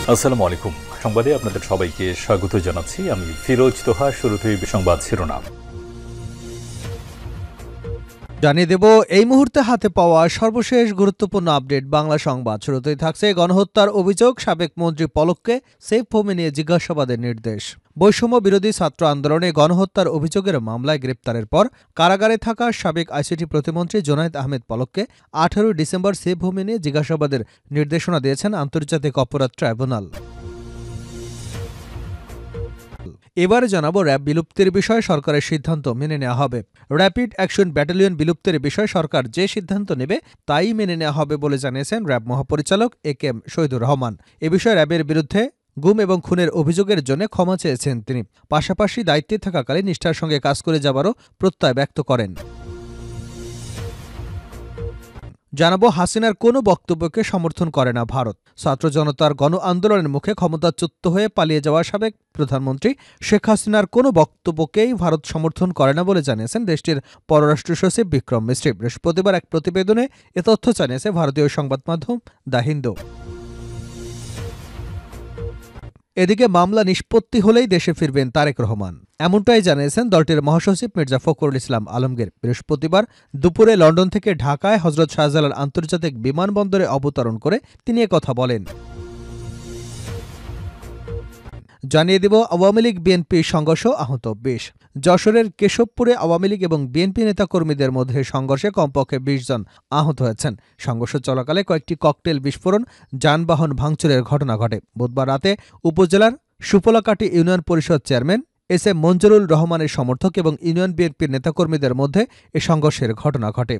আসসালামু আলাইকুম। সংবাদে আপনাদের সবাইকে স্বাগত জানাচ্ছি। আমি ফিরোজ তোহা। শুরুতেই সংবাদ শিরোনাম জানিয়ে দেব এই মুহূর্তে হাতে পাওয়া সর্বশেষ গুরুত্বপূর্ণ আপডেট বাংলা সংবাদ। শুরুতেই থাকছে গণহত্যার অভিযোগ, সাবেক মন্ত্রী পলককে সেফ হোমে নিয়ে জিজ্ঞাসাবাদের নির্দেশ। বৈষম্য বিরোধী ছাত্র আন্দোলনে গণহত্যার অভিযোগের মামলায় গ্রেপ্তারের পর কারাগারে থাকা সাবেক আইসিটি প্রতিমন্ত্রী জুনায়েদ আহমেদ পলককে 18 ডিসেম্বর সেফ হোমে নিয়ে জিজ্ঞাসাবাদের নির্দেশনা দিয়েছেন আন্তর্জাতিক অপরাধ ট্রাইব্যুনাল। এবারে জানাবো র্যাব বিলুপ্তির বিষয়ে সরকারের সিদ্ধান্ত মেনে নেওয়া হবে। র্যাপিড অ্যাকশন ব্যাটালিয়ন বিলুপ্তির বিষয়ে সরকার যে সিদ্ধান্ত নেবে তাই মেনে নেওয়া হবে বলে জানিয়েছেন র্যাব মহাপরিচালক একেএম শহীদুর রহমান। এ বিষয়ে র্যাবের বিরুদ্ধে গুম এবং খুনের অভিযোগের জন্য ক্ষমা চেয়েছেন তিনি। পাশাপাশি দায়িত্বে থাকাকালে নিষ্ঠার সঙ্গে কাজ করে যাবারও প্রত্যয় ব্যক্ত করেন। জানাবো হাসিনার কোনো বক্তব্যকে সমর্থন করে না ভারত। ছাত্র জনতার গণ আন্দোলনের মুখে ক্ষমতাচ্যুত হয়ে পালিয়ে যাওয়া সাবেক প্রধানমন্ত্রী শেখ হাসিনার কোনো বক্তব্যকেই ভারত সমর্থন করে না বলে জানিয়েছেন দেশটির পররাষ্ট্র সচিব বিক্রম মিশ্রি। বৃহস্পতিবার এক প্রতিবেদনে এ তথ্য জানিয়েছে ভারতীয় সংবাদ মাধ্যম দ্য হিন্দু। এদিকে মামলা নিষ্পত্তি হলেই দেশে ফিরবেন তারেক রহমান, এমনটাই জানিয়েছেন দলটির মহাসচিব মির্জা ফখরুল ইসলাম আলমগীর। বৃহস্পতিবার দুপুরে লন্ডন থেকে ঢাকায় হজরত শাহজালাল আন্তর্জাতিক বিমানবন্দরে অবতরণ করে তিনি একথা বলেন। জানিয়ে দেব আওয়ামী লীগ বিএনপি সংঘর্ষ, আহত 20। যশোরের কেশবপুরে আওয়ামী লীগ এবং বিএনপি নেতাকর্মীদের মধ্যে সংঘর্ষে কমপক্ষে 20 জন আহত হয়েছেন। সংঘর্ষ চলাকালে কয়েকটি ককটেল বিস্ফোরণ, যানবাহন ভাঙচুরের ঘটনা ঘটে। বুধবার রাতে উপজেলার সুফলাকাটি ইউনিয়ন পরিষদ চেয়ারম্যান এস এম মঞ্জুরুল রহমানের সমর্থক এবং ইউনিয়ন বিএনপির নেতাকর্মীদের মধ্যে এ সংঘর্ষের ঘটনা ঘটে।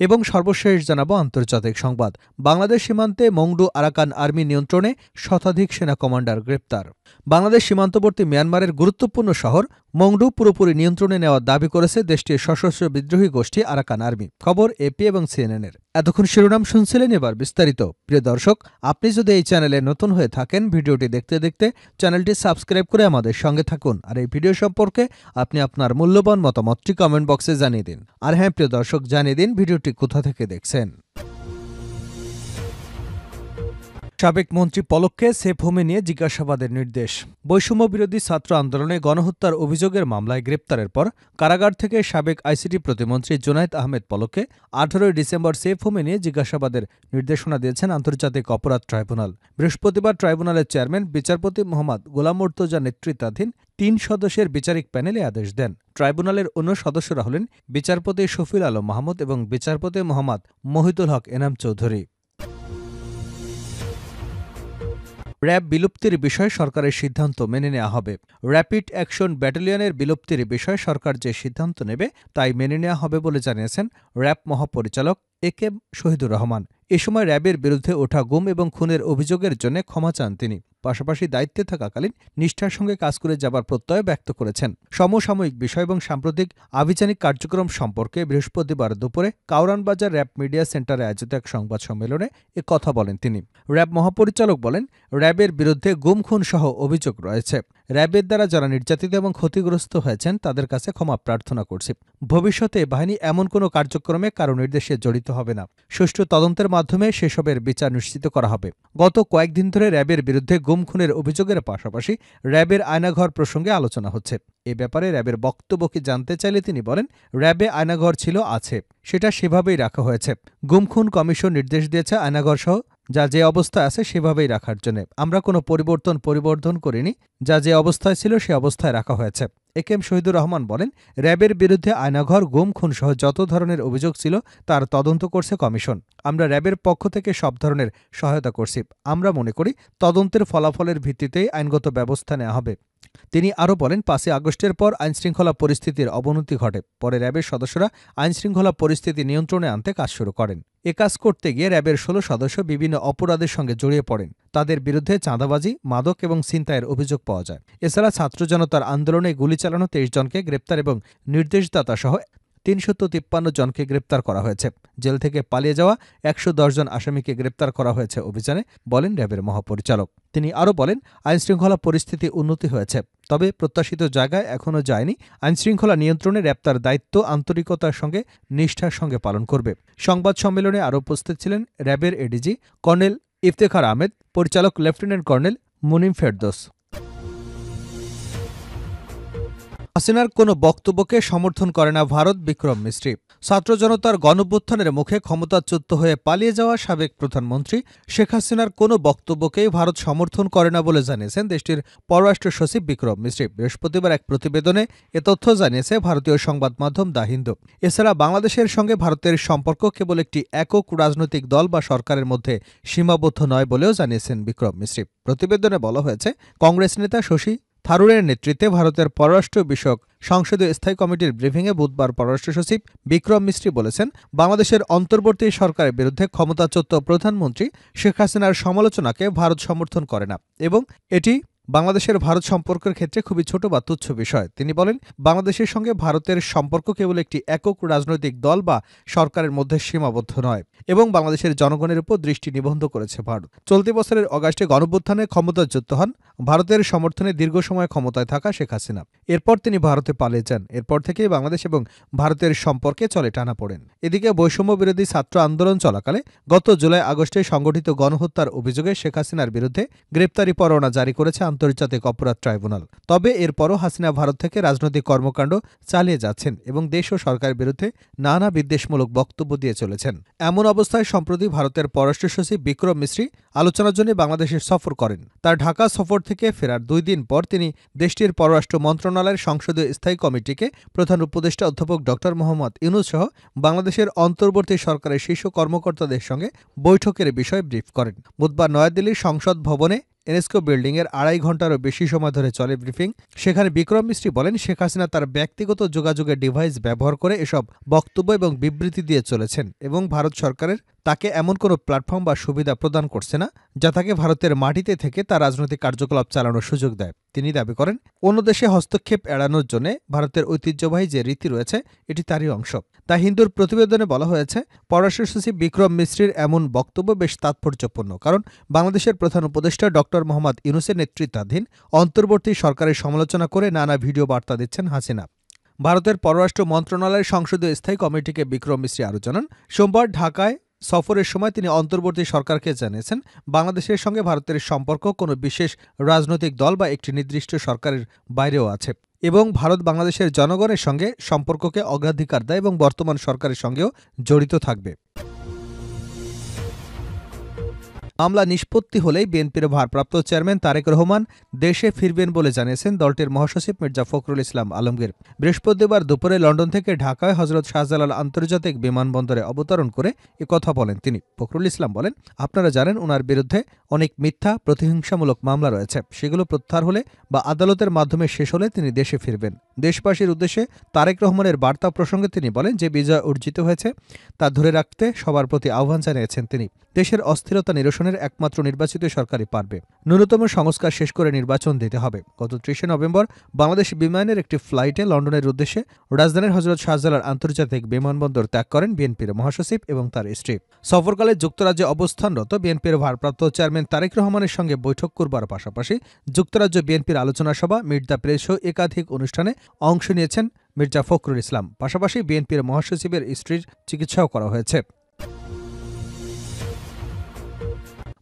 এবং সর্বশেষ জানাবো আন্তর্জাতিক সংবাদ। বাংলাদেশ সীমান্তে মংডু আরাকান আর্মি নিয়ন্ত্রণে শতাধিক সেনা কমান্ডার গ্রেপ্তার। বাংলাদেশ সীমান্তবর্তী মিয়ানমারের গুরুত্বপূর্ণ শহর মংডু পুরোপুরি নিয়ন্ত্রণে নেওয়ার দাবি করেছে দেশটির সশস্ত্র বিদ্রোহী গোষ্ঠী আরাকান আর্মি। খবর এপি এবং সিএনএনের। এতক্ষণ শিরোনাম শুনছিলেন, এবার বিস্তারিত। প্রিয় দর্শক, আপনি যদি এই চ্যানেলে নতুন হয়ে থাকেন, ভিডিওটি দেখতে দেখতে চ্যানেলটি সাবস্ক্রাইব করে আমাদের সঙ্গে থাকুন। আর এই ভিডিও সম্পর্কে আপনি আপনার মূল্যবান মতামতটি কমেন্ট বক্সে জানিয়ে দিন। আর হ্যাঁ প্রিয় দর্শক, জানিয়ে দিন ভিডিওটি কোথা থেকে দেখছেন। সাবেক মন্ত্রী পলককে সেফ হোমে নিয়ে জিজ্ঞাসাবাদের নির্দেশ। বৈষম্য বিরোধী ছাত্র আন্দোলনে গণহত্যার অভিযোগের মামলায় গ্রেপ্তারের পর কারাগার থেকে সাবেক আইসিটি প্রতিমন্ত্রী জুনায়েদ আহমেদ পলককে 18 ডিসেম্বর সেফ হোমে নিয়ে জিজ্ঞাসাবাদের নির্দেশনা দিয়েছেন আন্তর্জাতিক অপরাধ ট্রাইব্যুনাল। বৃহস্পতিবার ট্রাইব্যুনালের চেয়ারম্যান বিচারপতি মোহাম্মদ গোলাম মুর্তজা নেতৃত্বাধীন 3 সদস্যের বিচারিক প্যানেলে আদেশ দেন। ট্রাইব্যুনালের অন্য সদস্যরা হলেন বিচারপতি শফিল আলম মাহমুদ এবং বিচারপতি মোহাম্মদ মহিদুল হক এনাম চৌধুরী। র্যাব বিলুপ্তির বিষয়ে সরকারের সিদ্ধান্ত মেনে নেওয়া হবে। র্যাপিড অ্যাকশন ব্যাটালিয়নের বিলুপ্তির বিষয়ে সরকার যে সিদ্ধান্ত নেবে তাই মেনে নেওয়া হবে বলে জানিয়েছেন র্যাব মহাপরিচালক একেএম শহীদুর রহমান। এ সময় র্যাবের বিরুদ্ধে ওঠা গুম এবং খুনের অভিযোগের জন্য ক্ষমা চান তিনি। পাশাপাশি দায়িত্বে থাকাকালীন নিষ্ঠার সঙ্গে কাজ করে যাবার প্রত্যয় ব্যক্ত করেছেন। সমসাময়িক বিষয় এবং সাম্প্রতিক আভিযানিক কার্যক্রম সম্পর্কে বৃহস্পতিবার দুপুরে কাউরানবাজার র্যাব মিডিয়া সেন্টারে আয়োজিত এক সংবাদ সম্মেলনে এ কথা বলেন তিনি। র্যাব মহাপরিচালক বলেন, র্যাবের বিরুদ্ধে গুম খুন সহ অভিযোগ রয়েছে। র্যাবের দ্বারা যারা নির্যাতিত এবং ক্ষতিগ্রস্ত হয়েছেন তাদের কাছে ক্ষমা প্রার্থনা করছি। ভবিষ্যতে বাহিনী এমন কোনো কার্যক্রমে কারো নির্দেশে জড়িত হবে না। সুষ্ঠু তদন্তের মাধ্যমে সেসবের বিচার নিশ্চিত করা হবে। গত কয়েকদিন ধরে র্যাবের বিরুদ্ধে গুম খুনের অভিযোগের পাশাপাশি র্যাবের আয়নাঘর প্রসঙ্গে আলোচনা হচ্ছে। এ ব্যাপারে র্যাবের বক্তব্য কি জানতে চাইলে তিনি বলেন, র্যাবে আয়নাঘর ছিল, আছে, সেটা সেভাবেই রাখা হয়েছে। গুম খুন কমিশন নির্দেশ দিয়েছে আয়নাঘর সহ যা যে অবস্থায় আছে সেভাবেই রাখার জন্য। আমরা কোনো পরিবর্ধন করিনি। যা যে অবস্থায় ছিল সে অবস্থায় রাখা হয়েছে। একেএম শহীদুর রহমান বলেন, র্যাবের বিরুদ্ধে আয়নাঘর, গুম খুন সহ যত ধরনের অভিযোগ ছিল তার তদন্ত করছে কমিশন। আমরা র্যাবের পক্ষ থেকে সব ধরনের সহায়তা করছি। আমরা মনে করি তদন্তের ফলাফলের ভিত্তিতেই আইনগত ব্যবস্থা নেওয়া হবে। তিনি আরও বলেন, 5 আগস্টের পর আইনশৃঙ্খলা পরিস্থিতির অবনতি ঘটে। পরে র্যাবের সদস্যরা আইনশৃঙ্খলা পরিস্থিতি নিয়ন্ত্রণে আনতে কাজ শুরু করেন। এ কাজ করতে গিয়ে র্যাবের 16 সদস্য বিভিন্ন অপরাধের সঙ্গে জড়িয়ে পড়েন। তাদের বিরুদ্ধে চাঁদাবাজি, মাদক এবং ছিনতাইয়ের অভিযোগ পাওয়া যায়। এছাড়া ছাত্র জনতার আন্দোলনে গুলি চালানো 23 জনকে গ্রেপ্তার এবং নির্দেশদাতা সহ 353 জনকে গ্রেপ্তার করা হয়েছে। জেল থেকে পালিয়ে যাওয়া 110 জন আসামিকে গ্রেপ্তার করা হয়েছে অভিযানে, বলেন র্যাবের মহাপরিচালক। তিনি আরও বলেন, আইনশৃঙ্খলা পরিস্থিতি উন্নতি হয়েছে, তবে প্রত্যাশিত জায়গায় এখনও যায়নি। আইনশৃঙ্খলা নিয়ন্ত্রণে র্যাব তার দায়িত্ব আন্তরিকতার সঙ্গে নিষ্ঠার সঙ্গে পালন করবে। সংবাদ সম্মেলনে আরও উপস্থিত ছিলেন র্যাবের এডিজি কর্নেল ইফতেখার আহমেদ, পরিচালক লেফটেন্যান্ট কর্নেল মুনিম ফেরদৌস। হাসিনার কোনো বক্তব্যকে সমর্থন করে না ভারত, বিক্রম মিস্ত্রি। ছাত্র জনতার গণঅভ্যুত্থানের মুখে ক্ষমতাচ্যুত হয়ে পালিয়ে যাওয়া সাবেক প্রধানমন্ত্রী শেখ হাসিনার কোনো বক্তব্যকেই ভারত সমর্থন করে না বলে জানিয়েছেন দেশটির পররাষ্ট্র সচিব বিক্রম মিস্ত্রি। বৃহস্পতিবার এক প্রতিবেদনে এ তথ্য জানিয়েছে ভারতীয় সংবাদ মাধ্যম দ্য হিন্দু। এছাড়া বাংলাদেশের সঙ্গে ভারতের সম্পর্ক কেবল একটি একক রাজনৈতিক দল বা সরকারের মধ্যে সীমাবদ্ধ নয় বলেও জানিয়েছেন বিক্রম মিস্ত্রি। প্রতিবেদনে বলা হয়েছে, কংগ্রেস নেতা শশী থারুরের নেতৃত্বে ভারতের পররাষ্ট্র বিষয়ক সংসদীয় স্থায়ী কমিটির ব্রিফিংয়ে বুধবার পররাষ্ট্র সচিব বিক্রম মিস্ত্রি বলেছেন, বাংলাদেশের অন্তর্বর্তী সরকারের বিরুদ্ধে ক্ষমতাচ্যুত প্রধানমন্ত্রী শেখ হাসিনার সমালোচনাকে ভারত সমর্থন করে না এবং এটি বাংলাদেশের ভারত সম্পর্কের ক্ষেত্রে খুবই ছোট বা তুচ্ছ বিষয়। তিনি বলেন, বাংলাদেশের সঙ্গে ভারতের সম্পর্ক কেবল একটি একক রাজনৈতিক দল বা সরকারের মধ্যে সীমাবদ্ধ নয় এবং বাংলাদেশের জনগণের উপর দৃষ্টি নিবদ্ধ করেছে ভারত। চলতি বছরের অগাস্টে গণঅভ্যুত্থানে ক্ষমতাচ্যুত হন ভারতের সমর্থনে দীর্ঘ সময় ক্ষমতায় থাকা শেখ হাসিনা। এরপর তিনি ভারতে পালিয়ে যান। এরপর থেকেই বাংলাদেশ এবং ভারতের সম্পর্কে চলে টানাপোড়েন। এদিকে বৈষম্য বিরোধী ছাত্র আন্দোলন চলাকালে গত জুলাই আগস্টে সংগঠিত গণহত্যার অভিযোগে শেখ হাসিনার বিরুদ্ধে গ্রেপ্তারি পরোয়ানা জারি করেছে আন্তর্জাতিক অপরাধ ট্রাইব্যুনাল। তবে এরপরও হাসিনা ভারত থেকে রাজনৈতিক কর্মকাণ্ড চালিয়ে যাচ্ছেন এবং দেশ ও সরকারের বিরুদ্ধে নানা বিদ্বেষমূলক বক্তব্য দিয়ে চলেছেন। এমন অবস্থায় সম্প্রতি ভারতের পররাষ্ট্র সচিব বিক্রম মিস্ত্রি আলোচনার জন্য বাংলাদেশে সফর করেন। তার ঢাকা সফর থেকে ফেরার 2 দিন পর তিনি দেশটির পররাষ্ট্র মন্ত্রণালয়ের সংসদীয় স্থায়ী কমিটিকে প্রধান উপদেষ্টা অধ্যাপক ড মোহাম্মদ ইউনূস সহ বাংলাদেশের অন্তর্বর্তী সরকারের শীর্ষ কর্মকর্তাদের সঙ্গে বৈঠকের বিষয়ে ব্রিফ করেন। বুধবার নয়াদিল্লির সংসদ ভবনে এনএসকো বিল্ডিংয়ের 2.5 ঘণ্টারও বেশি সময় ধরে চলে ব্রিফিং। সেখানে বিক্রম মিস্ত্রি বলেন, শেখ হাসিনা তার ব্যক্তিগত যোগাযোগের ডিভাইস ব্যবহার করে এসব বক্তব্য এবং বিবৃতি দিয়ে চলেছেন এবং ভারত সরকারের তাকে এমন কোনো প্ল্যাটফর্ম বা সুবিধা প্রদান করছে না যা তাকে ভারতের মাটিতে থেকে তার রাজনৈতিক কার্যকলাপ চালানোর সুযোগ দেয়। তিনি দাবি করেন, অন্য দেশে হস্তক্ষেপ এড়ানোর জন্য ভারতের ঐতিহ্যবাহী যে রীতি রয়েছে এটি তারই অংশ। তা হিন্দুর প্রতিবেদনে বলা হয়েছে, পররাষ্ট্র সচিব বিক্রম মিস্ত্রির এমন বক্তব্য বেশ তাৎপর্যপূর্ণ, কারণ বাংলাদেশের প্রধান উপদেষ্টা ড মোহাম্মদ ইউনূসের নেতৃত্বাধীন অন্তর্বর্তী সরকারের সমালোচনা করে নানা ভিডিও বার্তা দিচ্ছেন হাসিনা। ভারতের পররাষ্ট্র মন্ত্রণালয়ের সংসদীয় স্থায়ী কমিটিকে বিক্রম মিস্ত্রি আরও জানান, সোমবার ঢাকায় সফরের সময় তিনি অন্তর্বর্তী সরকারকে জানিয়েছেন, বাংলাদেশের সঙ্গে ভারতের সম্পর্ক কোনো বিশেষ রাজনৈতিক দল বা একটি নির্দিষ্ট সরকারের বাইরেও আছে এবং ভারত বাংলাদেশের জনগণের সঙ্গে সম্পর্ককে অগ্রাধিকার দেয় এবং বর্তমান সরকারের সঙ্গেও জড়িত থাকবে। মামলা নিষ্পত্তি হলেই বিএনপির ভারপ্রাপ্ত চেয়ারম্যান তারেক রহমান দেশে ফিরবেন বলে জানিয়েছেন দলটির মহাসচিব মির্জা ফখরুল ইসলাম আলমগীর। বৃহস্পতিবার দুপুরে লন্ডন থেকে ঢাকায় হজরত শাহজালাল আন্তর্জাতিক বিমানবন্দরে অবতরণ করে একথা বলেন তিনি। ফখরুল ইসলাম বলেন, আপনারা জানেন ওনার বিরুদ্ধে অনেক মিথ্যা প্রতিহিংসামূলক মামলা রয়েছে, সেগুলো প্রত্যাহার হলে বা আদালতের মাধ্যমে শেষ হলে তিনি দেশে ফিরবেন। দেশবাসীর উদ্দেশ্যে তারেক রহমানের বার্তা প্রসঙ্গে তিনি বলেন, যে বিজয় অর্জিত হয়েছে তা ধরে রাখতে সবার প্রতি আহ্বান জানিয়েছেন তিনি। দেশের অস্থিরতা নিরসনের একমাত্র নির্বাচিত সরকারই পারবে। ন্যূনতম সংস্কার শেষ করে নির্বাচন দিতে হবে। গত 30 নভেম্বর বাংলাদেশ বিমানের একটি ফ্লাইটে লন্ডনের উদ্দেশ্যে রাজধানীর হজরত শাহজালাল আন্তর্জাতিক বিমানবন্দর ত্যাগ করেন বিএনপির মহাসচিব এবং তার স্ত্রী। সফরকালে যুক্তরাজ্যে অবস্থানরত বিএনপির ভারপ্রাপ্ত চেয়ারম্যান তারেক রহমানের সঙ্গে বৈঠক করবার পাশাপাশি যুক্তরাজ্য বিএনপির আলোচনা সভা, মিট দ্য প্রেস সহ একাধিক অনুষ্ঠানে অংশ নিয়েছেন মির্জা ফখরুল ইসলাম। পাশাপাশি বিএনপির মহাসচিবের স্ত্রীর চিকিৎসাও করা হয়েছে।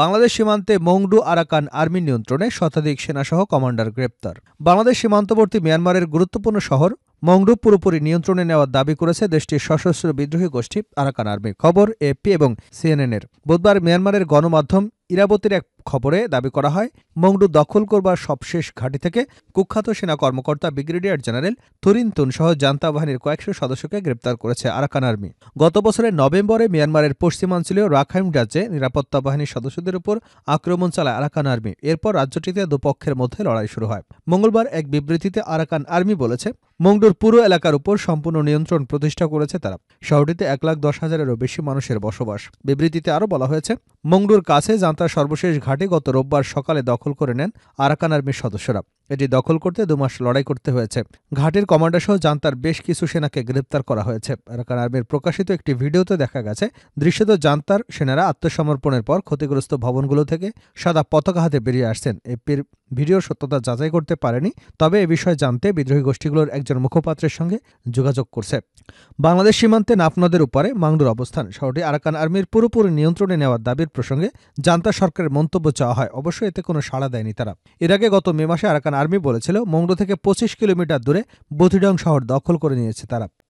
বাংলাদেশ সীমান্তে মংডু আরাকান আর্মি নিয়ন্ত্রণে শতাধিক সেনাসহ কমান্ডার গ্রেপ্তার। বাংলাদেশ সীমান্তবর্তী মিয়ানমারের গুরুত্বপূর্ণ শহর মংডু পুরোপুরি নিয়ন্ত্রণে নেওয়ার দাবি করেছে দেশটির সশস্ত্র বিদ্রোহী গোষ্ঠী আরাকান আর্মি। খবর এএফপি এবং সিএনএনের। বুধবার মিয়ানমারের গণমাধ্যম ইরাবতীর এক খবরে দাবি করা হয়, মংডু দখল করবার সবশেষ ঘাঁটি থেকে কুখ্যাত সেনা কর্মকর্তা ব্রিগেডিয়ার জেনারেল থুরিন তুন সহ জান্তা বাহিনীর কয়েকশো সদস্যকে গ্রেপ্তার করেছে আরাকান আর্মি। গত বছরের নভেম্বরে মিয়ানমারের পশ্চিমাঞ্চলীয় রাখাইন রাজ্যে নিরাপত্তা বাহিনীর সদস্যদের উপর আক্রমণ চালায় আরাকান আর্মি। এরপর রাজ্যটিতে দুপক্ষের মধ্যে লড়াই শুরু হয়। মঙ্গলবার এক বিবৃতিতে আরাকান আর্মি বলেছে, মংডুর পুরো এলাকার উপর সম্পূর্ণ নিয়ন্ত্রণ প্রতিষ্ঠা করেছে তারা। শহরটিতে 1,10,000-এরও বেশি মানুষের বসবাস। বিবৃতিতে আরও বলা হয়েছে, মংডুর কাছে জান্তার সর্বশেষ ঘাঁটি গত রোববার সকালে দখল করে নেন আরাকান আর্মির সদস্যরা। এটি দখল করতে 2 মাস লড়াই করতে হয়েছে। ঘাঁটির কমান্ডারসহ জান্তার বেশ কিছু সেনাকে গ্রেপ্তার করা হয়েছে। আরাকান আর্মির প্রকাশিত একটি ভিডিওতে দেখা গেছে দৃশ্যত জান্তার সেনারা আত্মসমর্পণের পর ক্ষতিগ্রস্ত ভবনগুলো থেকে সাদা পতাকা হাতে বেরিয়ে আসছেন। এপির ভিডিওর সত্যতা যাচাই করতে পারেনি, তবে এ বিষয়ে জানতে বিদ্রোহী গোষ্ঠীগুলোর একজন মুখপাত্রের সঙ্গে যোগাযোগ করছে। বাংলাদেশ সীমান্তে নাফ নদের উপরে মাংডুর অবস্থান। শহরটি আরাকান আর্মির পুরোপুরি নিয়ন্ত্রণে নেওয়ার দাবির প্রসঙ্গে জান্তা সরকারের মন্তব্য চাওয়া হয়, অবশ্য এতে কোনো সাড়া দেয়নি তারা। এর আগে গত মে মাসে আরাকান আর্মি বলেছিল মংডু থেকে 25 কিলোমিটার দূরে বথিডং শহর দখল করে নিয়েছে তারা।